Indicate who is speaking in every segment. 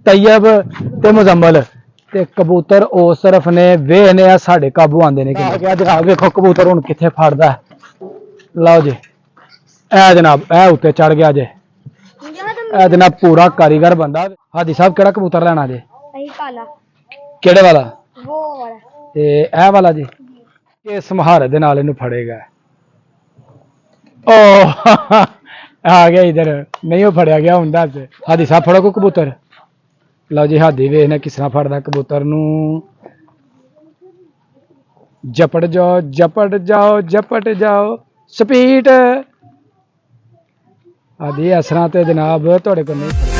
Speaker 1: तैयब ते मुजम्मल ते कबूतर उस तरफ ने वेखने आ साडे काबू आंदे ने कि जनाब वेखो कबूतर हुण कित्थे फड़दा लो जी ए जनाब ए उत्ते चढ़ गया जे ए जनाब पूरा कारीगर बंदा हादी साहब केड़ा कबूतर लेना जे
Speaker 2: काला
Speaker 1: केड़े वाला
Speaker 2: वो वाला
Speaker 1: ते ए वाला जी किस महारत दे नाल इनू फड़ेगा ओ आ गया इधर नहीं वो फड़िया गया हुंदा हादी साहब फड़ो को कबूतर लो जी हादी वेखने किस तरह फड़दा कबूतर नू जपट जाओ जपट जाओ जपट जाओ स्पीड हादी असरा ते जनाब थोड़े को नहीं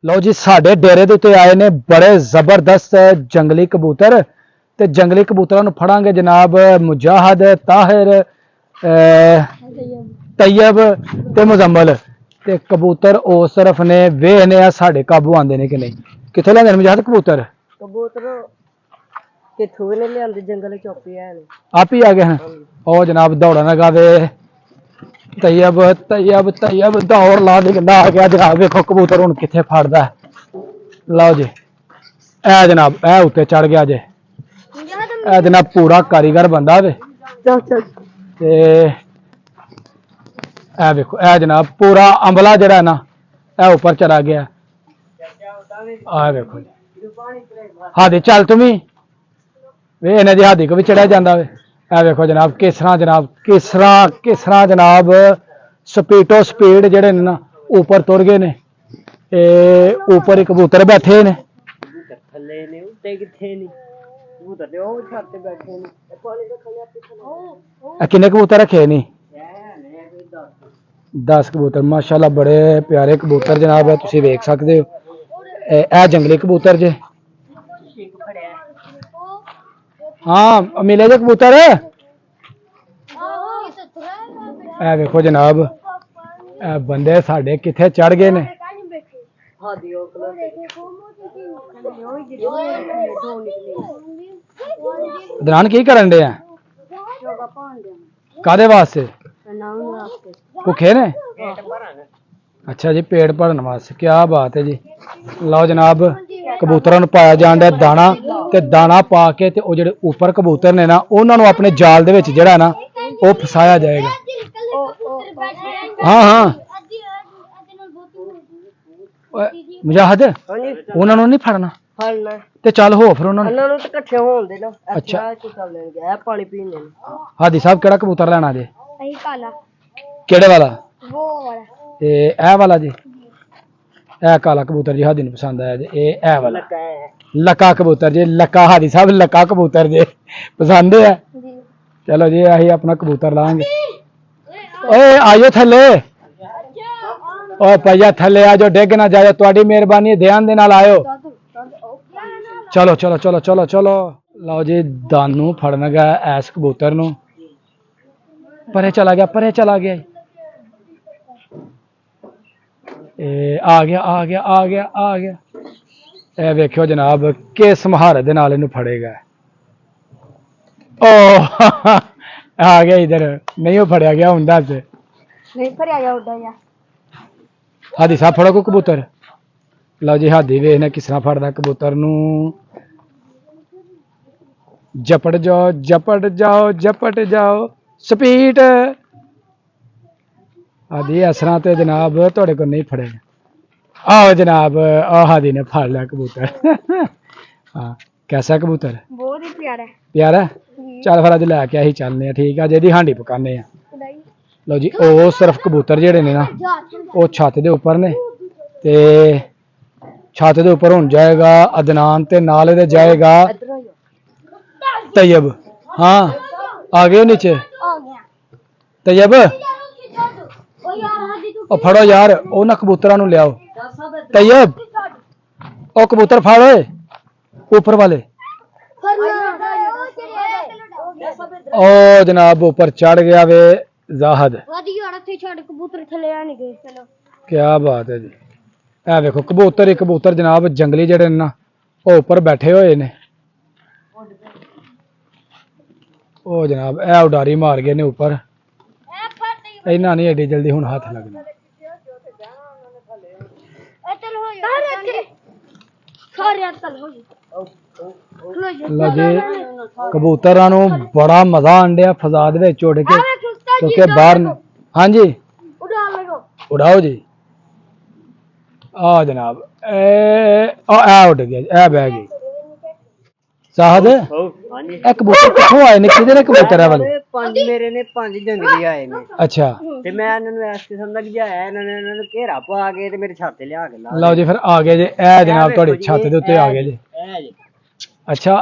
Speaker 1: लो जी साडे डेरे दे उत्ते आए ने बड़े जबरदस्त जंगली कबूतर ते जंगली कबूतरां नूं फड़ांगे जनाब मुजाहिद ताहिर तैयब ते मुजम्मल ते कबूतर उस तरफ ने वेखने आ साडे काबू आंदे ने कि नहीं कित्थों लैंदे ने मुजाहिद कबूतर
Speaker 3: कबूतर कित्थों ने लियांदे जंगल चौपी है ने
Speaker 1: आप ही आ गए हैं ओ जनाब दौड़ा ना गावे तैयब तैयब तैयब दौड़ ला दी आ गया जनाब वेखो कबूतर हुण कित्थे फड़दा लो जी ए जनाब ए उत्ते चढ़ गया जे ए जनाब पूरा कारीगर बंदा वे ते ए देखो ए जनाब पूरा अंबला जड़ा ना ए ऊपर चला गया आ देखो हादी चल तुमी वे इन्हें जी हादी को भी चढ़िया जाता वे ए देखो जनाब किस तरह जनाब स्पीडो स्पीड जेडे ने ना ऊपर तुर गए ने ऊपर ही कबूतर बैठे ने
Speaker 3: थल्ले ने उत्ते किथे नहीं कबूतर दे ओ छत ते बैठे ने पानी दे खले
Speaker 1: किन्ने कबूतर रखे नहीं 10 कबूतर माशाल्लाह बड़े प्यारे कबूतर जनाब है तुसी वेख सकते हो ए जंगली कबूतर जे हाँ मिले जे कबूतर ए देखो जनाब ए बंदे साडे किथे चढ़ गए ने
Speaker 3: हादी ओ कलर
Speaker 1: दरान की करन दे कादे वास्ते भुखे ने अच्छा जी पेट भरन वास्ते क्या बात है जी लो जनाब कबूतरां नूं पाया जाण दिया दाना ते दाना पा के ते ओ जेडे ऊपर कबूतर ने ना उन्हां नूं अपने जाल दे विच जेड़ा ना ओ फसाया जाएगा हाँ हाँ मुजाहिद उन्हां नूं नहीं फड़ना
Speaker 3: फड़ना
Speaker 1: ते चल हो फिर उन्हां
Speaker 3: ਉਹਨਾਂ ਨੂੰ ਤਾਂ ਇਕੱਠੇ ਹੋਣ ਦੇ ਨਾ
Speaker 1: अच्छा
Speaker 3: ਕੀ ਕਰ ਲੈਣਗੇ ਇਹ ਪਾਣੀ ਪੀਣ ਨੇ
Speaker 1: हादी साहब केड़ा कबूतर लेना जे
Speaker 2: काला
Speaker 1: केड़े वाला
Speaker 2: वो वाला
Speaker 1: ते ए वाला जी ए काला कबूतर जी हादी नूं पसंद आया जी ए वाला
Speaker 3: ਲੱਗਾ ਹੈ
Speaker 1: लका कबूतर जी लका हादी साहब लका कबूतर जी पसंद है चलो जी अही अपना कबूतर लाएंगे ओए आयो थले ओ भैया थले आ जो डिग ना जाओ तुहाडी मेहरबानी ध्यान दे नाल आयो चलो चलो चलो चलो चलो लो जी दानू फड़न गया ऐस कबूतर नू परे चला गया आ गया आ गया आ गया आ गया ए वेखियो जनाब किस महारत दे नाल इनू फड़ेगा ओ आ गया इधर नहीं वो फड़िया गया हुंदा
Speaker 2: नहीं भरिया गया उड़ा या
Speaker 1: हादी साहब फड़ो को कबूतर लो जी हादी वेखने किस तरह फड़दा कबूतर नू जपट जाओ जपट जाओ जपट जाओ स्पीड हादी असरा ते जनाब थोड़े को नहीं फड़े आओ जनाब आ हादी ने फड़ लिया कबूतर हाँ कैसा कबूतर
Speaker 2: बहुत ही प्यारा है
Speaker 1: प्यारा चल फिर अज लैके अं चलने ठीक है जेदी हांडी पकाने लो जी उस तरफ कबूतर जेडे ने ना वो छत दे उपर ने ते छत दे उपर हुण जाएगा अदनान ते नाल दे जाएगा तैयब हाँ आ गए नीचे तैयब ओ फड़ो यार ओ ना कबूतरां नूं लियाओ तैयब ओ कबूतर फाड़े ऊपर वाले ओ जनाब ऊपर चढ़ गया वे ਜ਼ਾਹਦ
Speaker 2: ਵਧੀਆ ਇੱਥੇ ਛੱਡ ਕਬੂਤਰ ਥੱਲੇ ਆ ਨਹੀਂ ਗਏ ਚਲੋ
Speaker 1: ਕਿਆ ਬਾਤ ਹੈ ਜੀ। ਇਹ ਵੇਖੋ ਕਬੂਤਰ ਹੀ ਕਬੂਤਰ ਜਨਾਬ ਜੰਗਲੀ ਜਿਹੜੇ ਨੇ ਨਾ ਉਹ ਉੱਪਰ ਬੈਠੇ ਹੋਏ ਨੇ। ਉਹ ਜਨਾਬ ਇਹ ਉਡਾਰੀ ਮਾਰ ਗਏ ਨੇ ਉੱਪਰ। ਇਹਨਾਂ ਨਹੀਂ ਐਡੀ ਜਲਦੀ ਹੁਣ ਹੱਥ ਲੱਗਣਾ।
Speaker 2: ਚਲ ਹੋ ਜਾ ਸਾਰੇ ਚੱਲ ਹੋ ਜਾ
Speaker 1: ਲਓ ਜੀ ਕਬੂਤਰਾਂ ਨੂੰ ਬੜਾ ਮਜ਼ਾ ਆਂਡਿਆ ਫਜ਼ਾ ਦੇ ਵਿੱਚ ਉੱਡ ਕੇ ਕਿਉਂਕਿ ਬਾਹਰ ਨੂੰ ਹਾਂਜੀ
Speaker 2: ਉਡਾ ਲਗੋ
Speaker 1: ਉਡਾਓ ਜੀ। ਆ ਜਨਾਬ ਇਹ ਉੱਡ ਗਿਆ ਇਹ ਬਹਿ ਗਈ। ਸਾਹਦ
Speaker 3: ਹਾਂਜੀ
Speaker 1: ਇਹ ਕਬੂਤਰ ਕਿੱਥੋਂ ਆਏ ਨੇ ਕਿਹਦੇ ਨੇ ਕਬੂਤਰ ਆ ਵਾਲੇ?
Speaker 3: ਪੰਜ ਮੇਰੇ ਨੇ 5 ਜੰਗਲੀ ਆਏ ਨੇ
Speaker 1: ਅੱਛਾ
Speaker 3: ਤੇ ਮੈਂ ਇਹਨਾਂ ਨੂੰ ਇਸ ਕਿਸਮ ਦਾ ਗਿਆਇਆ ਇਹਨਾਂ ਨੂੰ ਘੇਰਾ ਪਾ ਕੇ ਤੇ ਮੇਰੇ ਛੱਤ ਤੇ ਲਿਆ ਕੇ ਲਾ
Speaker 1: ਲਓ ਜੀ ਫਿਰ ਆ ਗਏ ਜੇ ਇਹ ਜਨਾਬ ਤੁਹਾਡੀ ਛੱਤ ਦੇ ਉੱਤੇ ਆ ਗਏ ਜੇ।
Speaker 3: ਇਹ ਜੀ
Speaker 1: ਅੱਛਾ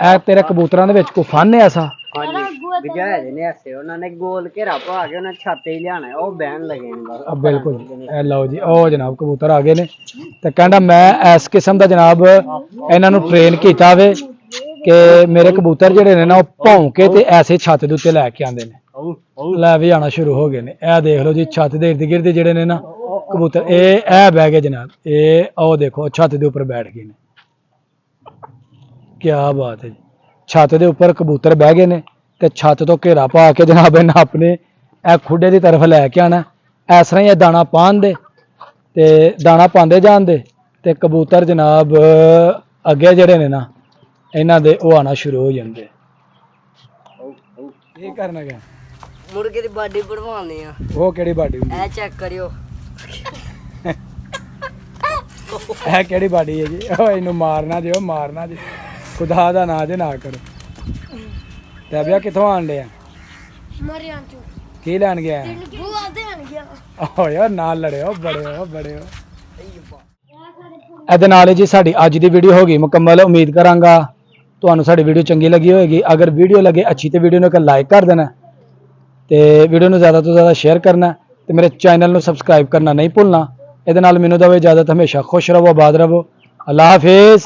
Speaker 1: ਇਹ ਤੇਰੇ ਕਬੂਤਰਾਂ ਦੇ ਵਿੱਚ ਕੋਈ ਫਨ ਹੈ ਐਸਾ?
Speaker 3: ਹਾਂਜੀ ਗਿਆਏ ਨੇ ਐਸੇ ਉਹਨਾਂ ਨੇ ਗੋਲ ਘੇਰਾ ਪਾ ਕੇ ਉਹਨਾਂ ਛੱਤ ਤੇ ਹੀ ਲਿਆਣਾ ਉਹ ਬਹਿਣ ਲੱਗੇ ਨੇ ਬਸ।
Speaker 1: ਬਿਲਕੁਲ ਇਹ ਲਓ ਜੀ ਉਹ ਜਨਾਬ ਕਬੂਤਰ ਆ ਗਏ ਨੇ ਤੇ ਕਹਿੰਦਾ ਮੈਂ ਇਸ ਕਿਸਮ ਦਾ ਜਨਾਬ ਇਹਨਾਂ ਨੂੰ ਟ੍ਰੇਨ ਕੀਤਾ ਵੇ ਕਿ ਮੇਰੇ ਕਬੂਤਰ ਜਿਹੜੇ ਨੇ ਨਾ ਉਹ ਭੌਂ ਕੇ ਤੇ ਐਸੇ ਛੱਤ ਦੇ ਉੱਤੇ ਲੈ ਕੇ ਆਉਂਦੇ ਨੇ। ਲੈ ਵੀ ਆਣਾ ਸ਼ੁਰੂ ਹੋ ਗਏ ਨੇ। ਇਹ ਦੇਖ ਲਓ ਜੀ ਛੱਤ ਦੇ ਇਰਦ ਗਿਰਦ ਜਿਹੜੇ ਨੇ ਨਾ ਕਬੂਤਰ ਇਹ ਬਹਿ ਗਏ ਜਨਾਬ। ਇਹ ਉਹ ਦੇਖੋ ਛੱਤ ਦੇ ਉੱਪਰ ਬੈਠ ਗਏ ਨੇ। ਕਿਆ ਬਾਤ ਹੈ ਜੀ। ਛੱਤ ਦੇ ਉੱਪਰ ਕਬੂਤਰ ਬਹਿ ਗਏ ਨੇ ਤੇ ਛੱਤ ਤੋਂ ਘੇਰਾ ਪਾ ਕੇ ਜਨਾਬ ਇਹਨਾਂ ਆਪਣੇ ਇਹ ਖੁੱਡੇ ਦੀ ਤਰਫ ਲੈ ਕੇ ਆਣਾ। ਇਸ ਤਰ੍ਹਾਂ ਹੀ ਇਹ ਦਾਣਾ ਪਾਣ ਦੇ ਤੇ ਦਾਣਾ ਪਾਉਂਦੇ ਜਾਣ ਦੇ ਤੇ ਕਬੂਤਰ ਜਨਾਬ ਅੱਗੇ ਜਿਹੜੇ ਨੇ ਨਾ ਇਹਨਾਂ ਦੇ ਉਹ ਆਣਾ ਸ਼ੁਰੂ ਹੋ ਜਾਂਦੇ। ਇਹ ਕਰਨਾ ਗਿਆ
Speaker 3: ਮੁਰਗੇ ਦੀ ਬਾਡੀ ਬਣਵਾਉਣੀ ਆ।
Speaker 1: ਉਹ ਕਿਹੜੀ ਬਾਡੀ ਹੁੰਦੀ?
Speaker 3: ਇਹ ਚੈੱਕ ਕਰਿਓ
Speaker 1: ਇਹ ਕਿਹੜੀ ਬਾਡੀ ਹੈ ਜੀ? ਉਹ ਇਹਨੂੰ ਮਾਰਨਾ ਦਿਓ ਮਾਰਨਾ ਜੀ ਖੁਦਾ ਦਾ ਨਾਂ ਜੇ ਨਾ ਕਰੋ। ਤੇ ਅਬਿਆ ਕਿੱਥੋਂ ਆਣ ਲਿਆ?
Speaker 2: ਮਰਿਆਂ ਚੋਂ
Speaker 1: ਕੀ ਲੈਣ ਗਿਆ?
Speaker 2: ਬੂਆ ਦੇਣ ਗਿਆ
Speaker 1: ਓ ਯਾਰ ਨਾਲ ਲੜਿਓ ਬੜੇ ਇਹਦੇ ਨਾਲ ਹੀ ਜੀ ਸਾਡੀ ਅੱਜ ਦੀ ਵੀਡੀਓ ਹੋ ਗਈ ਮੁਕੰਮਲ। ਉਮੀਦ ਕਰਾਂਗਾ ਤੁਹਾਨੂੰ ਸਾਡੀ ਵੀਡੀਓ ਚੰਗੀ ਲੱਗੀ ਹੋਵੇਗੀ। ਅਗਰ ਵੀਡੀਓ ਲੱਗੇ ਅੱਛੀ ਤੇ ਵੀਡੀਓ ਨੂੰ ਇੱਕ ਲਾਈਕ ਕਰ ਦੇਣਾ ਤੇ ਵੀਡੀਓ ਨੂੰ ਜ਼ਿਆਦਾ ਤੋਂ ਜ਼ਿਆਦਾ ਸ਼ੇਅਰ ਕਰਨਾ ਤੇ ਮੇਰੇ ਚੈਨਲ ਨੂੰ ਸਬਸਕ੍ਰਾਈਬ ਕਰਨਾ ਨਹੀਂ ਭੁੱਲਣਾ। ਇਹਦੇ ਨਾਲ ਮੈਨੂੰ ਦਵੇ ਇਜਾਜ਼ਤ। ਹਮੇਸ਼ਾ ਖੁਸ਼ ਰਹੋ ਆਬਾਦ ਰਹੋ। ਅੱਲਾ ਹਾਫਿਜ਼।